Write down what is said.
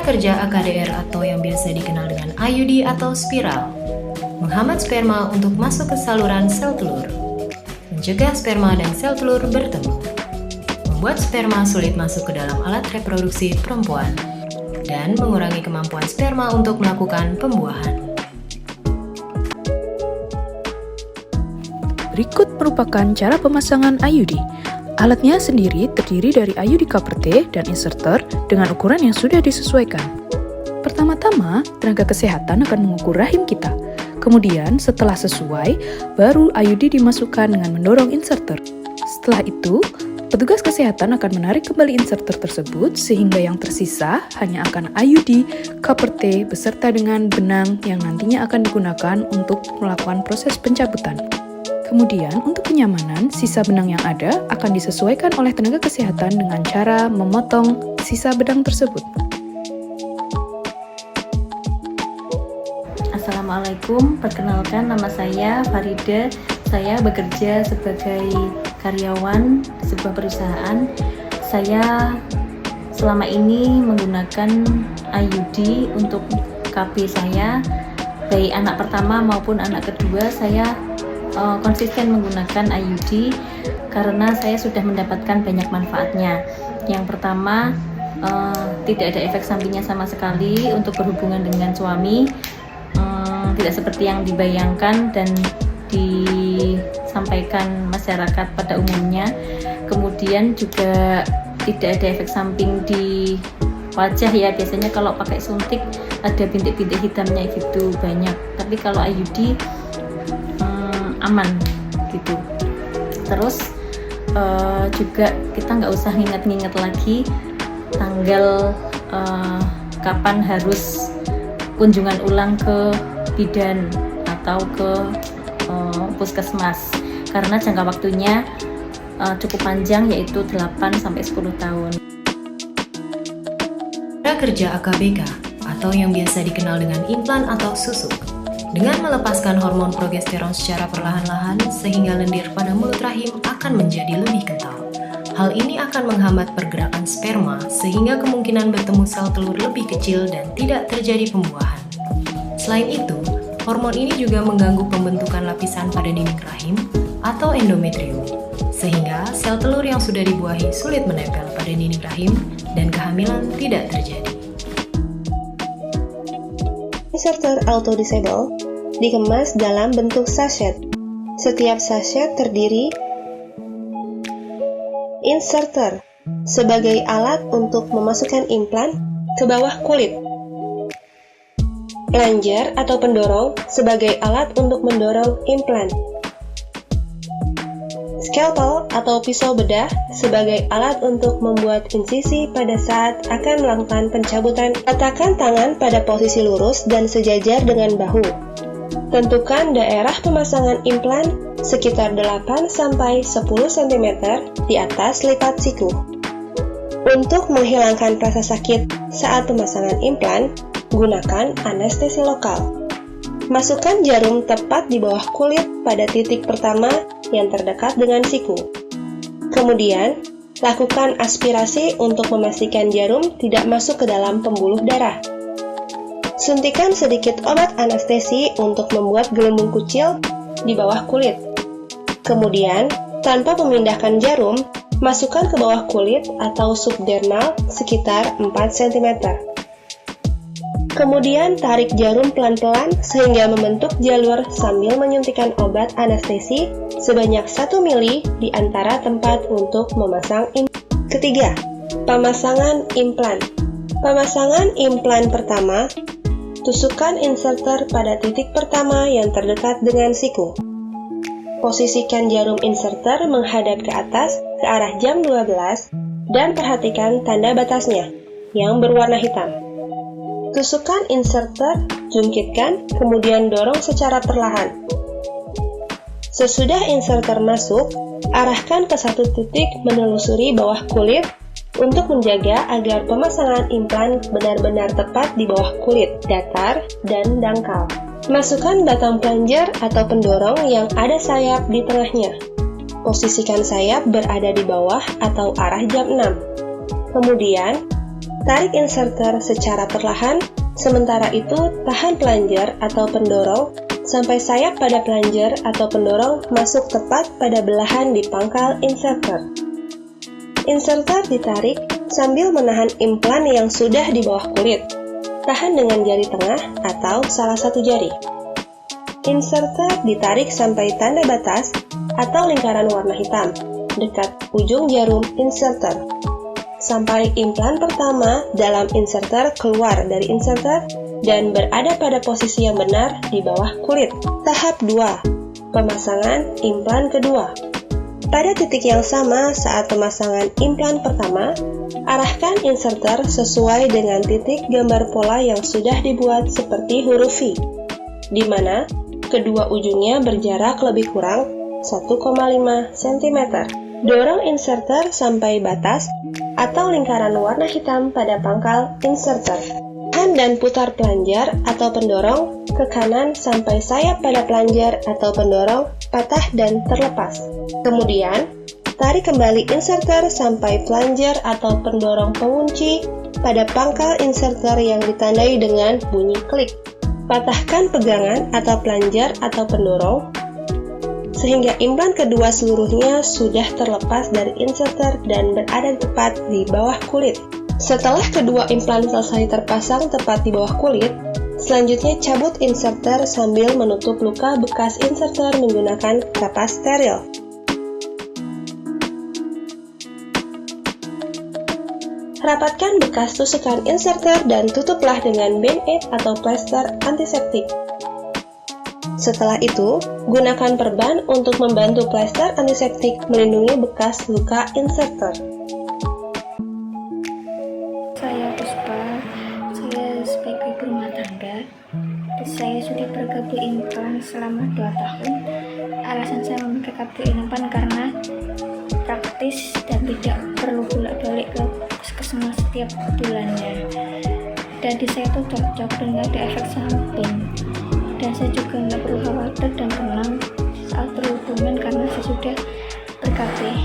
Kerja AKDR atau yang biasa dikenal dengan IUD atau spiral, menghambat sperma untuk masuk ke saluran sel telur, mencegah sperma dan sel telur bertemu, membuat sperma sulit masuk ke dalam alat reproduksi perempuan, dan mengurangi kemampuan sperma untuk melakukan pembuahan. Berikut merupakan cara pemasangan IUD. Alatnya sendiri terdiri dari IUD Copper-T dan inserter dengan ukuran yang sudah disesuaikan. Pertama-tama, tenaga kesehatan akan mengukur rahim kita. Kemudian, setelah sesuai, baru IUD dimasukkan dengan mendorong inserter. Setelah itu, petugas kesehatan akan menarik kembali inserter tersebut sehingga yang tersisa hanya akan IUD Copper-T beserta dengan benang yang nantinya akan digunakan untuk melakukan proses pencabutan. Kemudian, untuk kenyamanan, sisa benang yang ada akan disesuaikan oleh tenaga kesehatan dengan cara memotong sisa benang tersebut. Assalamualaikum, perkenalkan nama saya Farida. Saya bekerja sebagai karyawan di sebuah perusahaan. Saya selama ini menggunakan IUD untuk KB saya, baik anak pertama maupun anak kedua. Saya konsisten menggunakan IUD karena saya sudah mendapatkan banyak manfaatnya. Yang pertama, tidak ada efek sampingnya sama sekali untuk berhubungan dengan suami, tidak seperti yang dibayangkan dan disampaikan masyarakat pada umumnya. Kemudian juga tidak ada efek samping di wajah ya, biasanya kalau pakai suntik ada bintik-bintik hitamnya itu banyak, tapi kalau IUD aman gitu. Terus juga kita nggak usah nginget-nginget lagi tanggal kapan harus kunjungan ulang ke bidan atau ke puskesmas, karena jangka waktunya cukup panjang, yaitu 8-10 tahun. Cara kerja AKBK atau yang biasa dikenal dengan implan atau susuk, dengan melepaskan hormon progesteron secara perlahan-lahan sehingga lendir pada mulut rahim akan menjadi lebih kental. Hal ini akan menghambat pergerakan sperma sehingga kemungkinan bertemu sel telur lebih kecil dan tidak terjadi pembuahan. Selain itu, hormon ini juga mengganggu pembentukan lapisan pada dinding rahim atau endometrium, sehingga sel telur yang sudah dibuahi sulit menempel pada dinding rahim dan kehamilan tidak terjadi. Inserter Auto Disable dikemas dalam bentuk sachet. Setiap sachet terdiri inserter sebagai alat untuk memasukkan implan ke bawah kulit, plunger atau pendorong sebagai alat untuk mendorong implan, scalpel atau pisau bedah sebagai alat untuk membuat insisi pada saat akan melakukan pencabutan. Letakkan tangan pada posisi lurus dan sejajar dengan bahu. Tentukan daerah pemasangan implan sekitar 8-10 cm di atas lipat siku. Untuk menghilangkan rasa sakit saat pemasangan implan, gunakan anestesi lokal. Masukkan jarum tepat di bawah kulit pada titik pertama yang terdekat dengan siku. Kemudian, lakukan aspirasi untuk memastikan jarum tidak masuk ke dalam pembuluh darah. Suntikan sedikit obat anestesi untuk membuat gelembung kecil di bawah kulit. Kemudian, tanpa memindahkan jarum, masukkan ke bawah kulit atau subdermal sekitar 4 cm. Kemudian tarik jarum pelan-pelan sehingga membentuk jalur sambil menyuntikkan obat anestesi sebanyak 1 mili di antara tempat untuk memasang implan. Ketiga, pemasangan implan. Pemasangan implan pertama, tusukkan inserter pada titik pertama yang terdekat dengan siku. Posisikan jarum inserter menghadap ke atas ke arah jam 12 dan perhatikan tanda batasnya yang berwarna hitam. Tusukkan inserter, jungkitkan, kemudian dorong secara perlahan. Sesudah inserter masuk, arahkan ke satu titik menelusuri bawah kulit untuk menjaga agar pemasangan implan benar-benar tepat di bawah kulit, datar, dan dangkal. Masukkan batang plunger atau pendorong yang ada sayap di tengahnya. Posisikan sayap berada di bawah atau arah jam 6. Kemudian, tarik inserter secara perlahan, sementara itu tahan plunger atau pendorong sampai sayap pada plunger atau pendorong masuk tepat pada belahan di pangkal inserter. Inserter ditarik sambil menahan implan yang sudah di bawah kulit. Tahan dengan jari tengah atau salah satu jari. Inserter ditarik sampai tanda batas atau lingkaran warna hitam dekat ujung jarum inserter. Sampai implan pertama dalam inserter keluar dari inserter dan berada pada posisi yang benar di bawah kulit. Tahap 2. Pemasangan implan kedua. Pada titik yang sama saat pemasangan implan pertama, arahkan inserter sesuai dengan titik gambar pola yang sudah dibuat seperti huruf V, di mana kedua ujungnya berjarak lebih kurang 1,5 cm. Dorong inserter sampai batas atau lingkaran warna hitam pada pangkal inserter. Tahan dan putar plunger atau pendorong ke kanan sampai sayap pada plunger atau pendorong patah dan terlepas. Kemudian, tarik kembali inserter sampai plunger atau pendorong pengunci pada pangkal inserter yang ditandai dengan bunyi klik. Patahkan pegangan atau plunger atau pendorong sehingga implan kedua seluruhnya sudah terlepas dari inserter dan berada tepat di bawah kulit. Setelah kedua implan selesai terpasang tepat di bawah kulit, selanjutnya cabut inserter sambil menutup luka bekas inserter menggunakan kapas steril. Rapatkan bekas tusukan inserter dan tutuplah dengan band-aid atau plester antiseptik. Setelah itu, gunakan perban untuk membantu plester antiseptik melindungi bekas luka inserter. Saya Puspa, saya sebagai ibu rumah tangga. Saya sudah berkabel implan selama 2 tahun. Alasan saya memakai kabel implan karena praktis dan tidak perlu bolak-balik ke puskesmas setiap bulannya. Dan di saya itu cocok dan nggak ada efek samping. Dan saya juga nggak perlu khawatir dan tenang saat berhubungan karena saya sudah berkabel.